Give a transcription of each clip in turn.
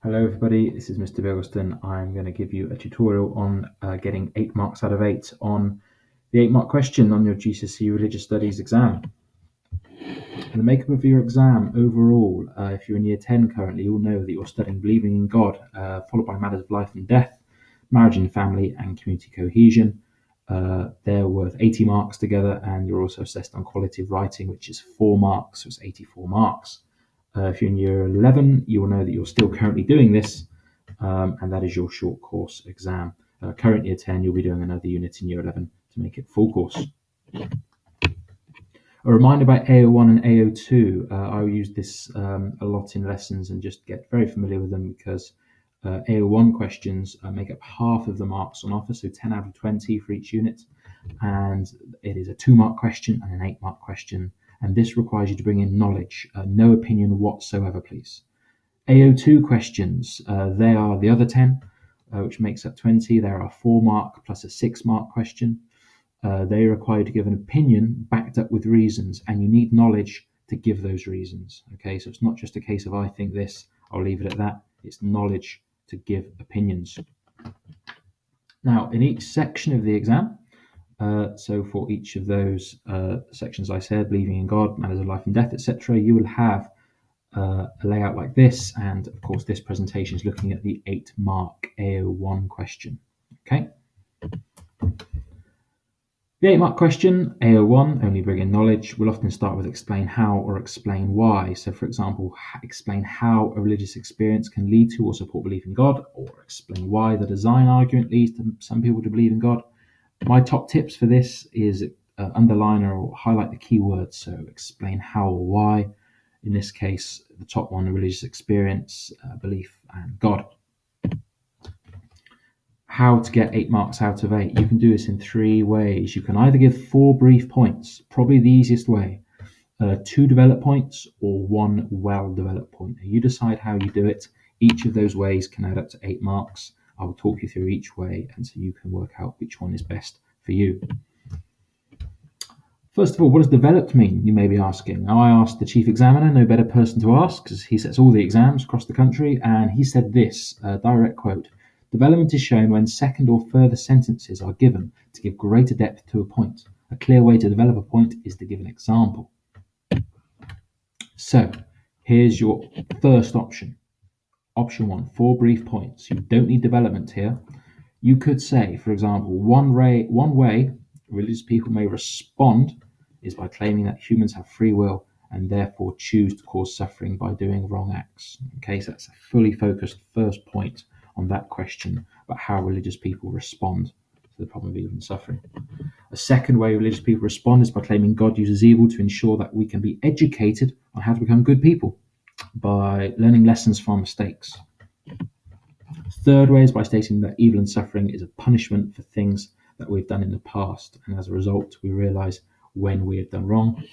Hello everybody, this is Mr. Biggleston. I'm going to give you a tutorial on getting 8 marks out of 8 on the 8-mark question on your GCSE Religious Studies exam. And the makeup of your exam overall, if you're in year 10 currently, you'll know that you're studying believing in God, followed by matters of life and death, marriage and family, and community cohesion. They're worth 80 marks together, and you're also assessed on quality of writing, which is 4 marks, so it's 84 marks. If you're in year 11, you will know that you're still currently doing this, and that is your short course exam. Current year 10, you'll be doing another unit in year 11 to make it full course. A reminder about AO1 and AO2. I use this a lot in lessons and just get very familiar with them because AO1 questions make up half of the marks on offer, so 10 out of 20 for each unit. And it is a 2-mark question and an 8-mark question. And this requires you to bring in knowledge, no opinion whatsoever, please. AO2 questions, they are the other 10, which makes up 20. There are 4-mark plus a 6-mark question. They require you to give an opinion backed up with reasons, and you need knowledge to give those reasons. Okay, so it's not just a case of I think this, I'll leave it at that. It's knowledge to give opinions. Now, in each section of the exam, so for each of those sections I said, believing in God, matters of life and death, etc., you will have a layout like this, and of course this presentation is looking at the 8-mark AO1 question. Okay. The 8-mark question, AO1, only bring in knowledge, will often start with explain how or explain why. So, for example, explain how a religious experience can lead to or support belief in God, or explain why the design argument leads to some people to believe in God. My top tips for this is underline or highlight the key words. So, explain how or why. In this case, the top one, religious experience, belief, and God. How to get 8 marks out of 8. You can do this in 3 ways. You can either give 4 brief points, probably the easiest way, 2 developed points, or 1 well-developed point. You decide how you do it. Each of those ways can add up to 8 marks. I will talk you through each way, and so you can work out which one is best for you. First of all, what does developed mean, you may be asking? Now, I asked the chief examiner, no better person to ask, because he sets all the exams across the country, and he said this, direct quote, development is shown when second or further sentences are given to give greater depth to a point. A clear way to develop a point is to give an example. So, here's your first option. Option 1, 4 brief points. You don't need development here. You could say, for example, one way religious people may respond is by claiming that humans have free will and therefore choose to cause suffering by doing wrong acts. Okay, so that's a fully focused first point on that question about how religious people respond to the problem of evil and suffering. A second way religious people respond is by claiming God uses evil to ensure that we can be educated on how to become good people by learning lessons from mistakes. Third way is by stating that evil and suffering is a punishment for things that we've done in the past, and as a result, we realize when we have done wrong.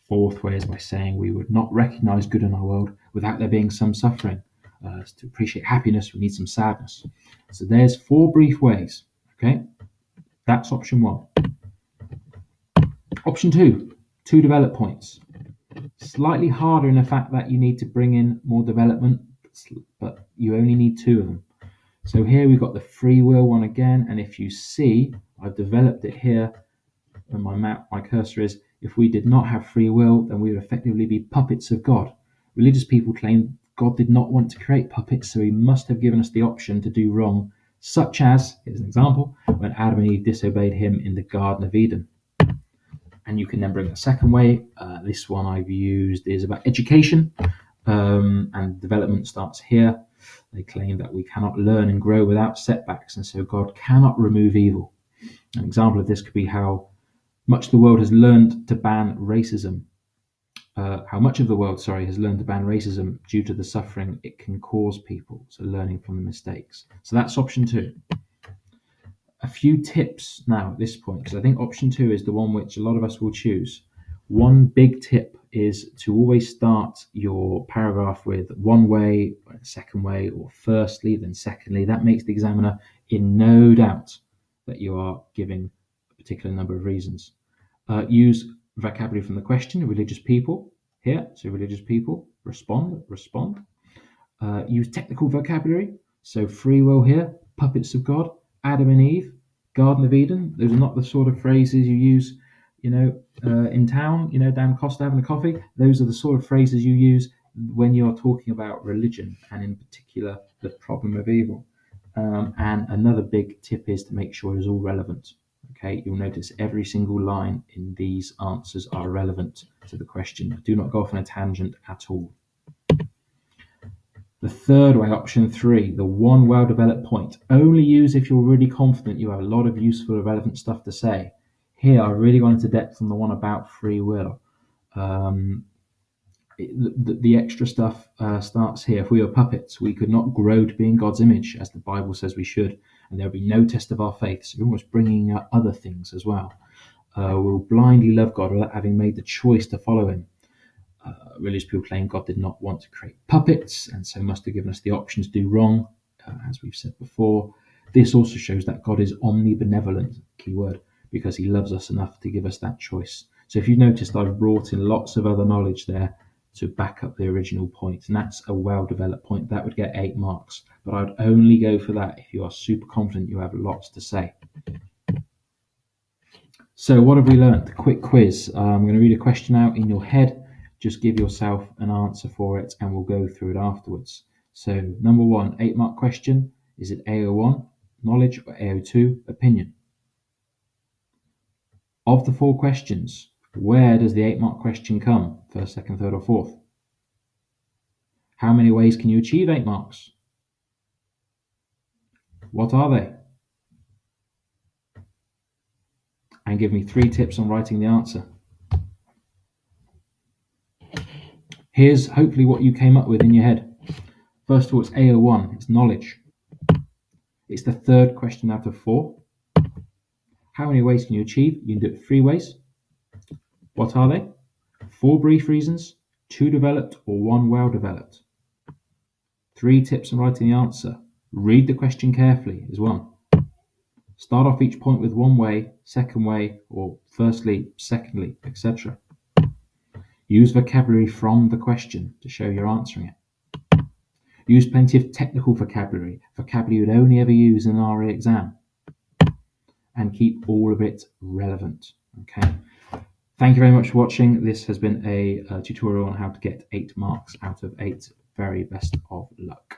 Fourth way is by saying we would not recognize good in our world without there being some suffering. To appreciate happiness, we need some sadness. So there's 4 brief ways. Okay, that's option 1. Option 2, 2 developed points. Slightly harder in the fact that you need to bring in more development, but you only need 2 of them. So here we've got the free will one again, and if you see, I've developed it here, and my cursor is, if we did not have free will, then we would effectively be puppets of God. Religious people claim God did not want to create puppets, so he must have given us the option to do wrong, such as, here's an example, when Adam and Eve disobeyed him in the Garden of Eden. And you can then bring a second way. This one I've used is about education, and development starts here. They claim that we cannot learn and grow without setbacks, and so God cannot remove evil. An example of this could be how much the world has learned to ban racism. How much of the world, has learned to ban racism due to the suffering it can cause people. So learning from the mistakes. So that's option 2. A few tips now at this point, because I think option 2 is the one which a lot of us will choose. One big tip is to always start your paragraph with one way, second way, or firstly, then secondly. That makes the examiner in no doubt that you are giving a particular number of reasons. Use vocabulary from the question, religious people, here. So religious people, respond. Use technical vocabulary. So free will here, puppets of God, Adam and Eve, Garden of Eden. Those are not the sort of phrases you use, in town, down Costa having a coffee. Those are the sort of phrases you use when you're talking about religion and in particular the problem of evil. And another big tip is to make sure it's all relevant. Okay, you'll notice every single line in these answers are relevant to the question. Do not go off on a tangent at all. The third way, option 3, the one well-developed point. Only use if you're really confident you have a lot of useful, relevant stuff to say. Here, I really gone into depth on the one about free will. The extra stuff starts here. If we were puppets, we could not grow to be in God's image, as the Bible says we should, and there would be no test of our faith. So we're almost bringing other things as well. We'll blindly love God without having made the choice to follow Him. Religious people claim God did not want to create puppets, and so must have given us the option to do wrong, as we've said before. This also shows that God is omnibenevolent, key word, because He loves us enough to give us that choice. So if you've noticed, I've brought in lots of other knowledge there to back up the original point, and that's a well-developed point. That would get 8 marks, but I'd only go for that if you are super confident you have lots to say. So what have we learned? Quick quiz. I'm going to read a question out in your head. Just give yourself an answer for it and we'll go through it afterwards. So number 1, 8-mark question. Is it AO1, knowledge, or AO2, opinion? Of the 4 questions, where does the 8-mark question come? First, second, third, or fourth? How many ways can you achieve 8 marks? What are they? And give me 3 tips on writing the answer. Here's hopefully what you came up with in your head. First of all, it's AO1, it's knowledge. It's the 3rd question out of 4. How many ways can you achieve? You can do it 3 ways. What are they? 4 brief reasons, 2 developed, or 1 well developed. 3 tips on writing the answer. Read the question carefully is 1. Start off each point with 1 way, 2nd way, or firstly, secondly, etc. Use vocabulary from the question to show you're answering it. Use plenty of technical vocabulary you would only ever use in an RE exam. And keep all of it relevant. Okay. Thank you very much for watching. This has been a tutorial on how to get 8 marks out of 8. Very best of luck.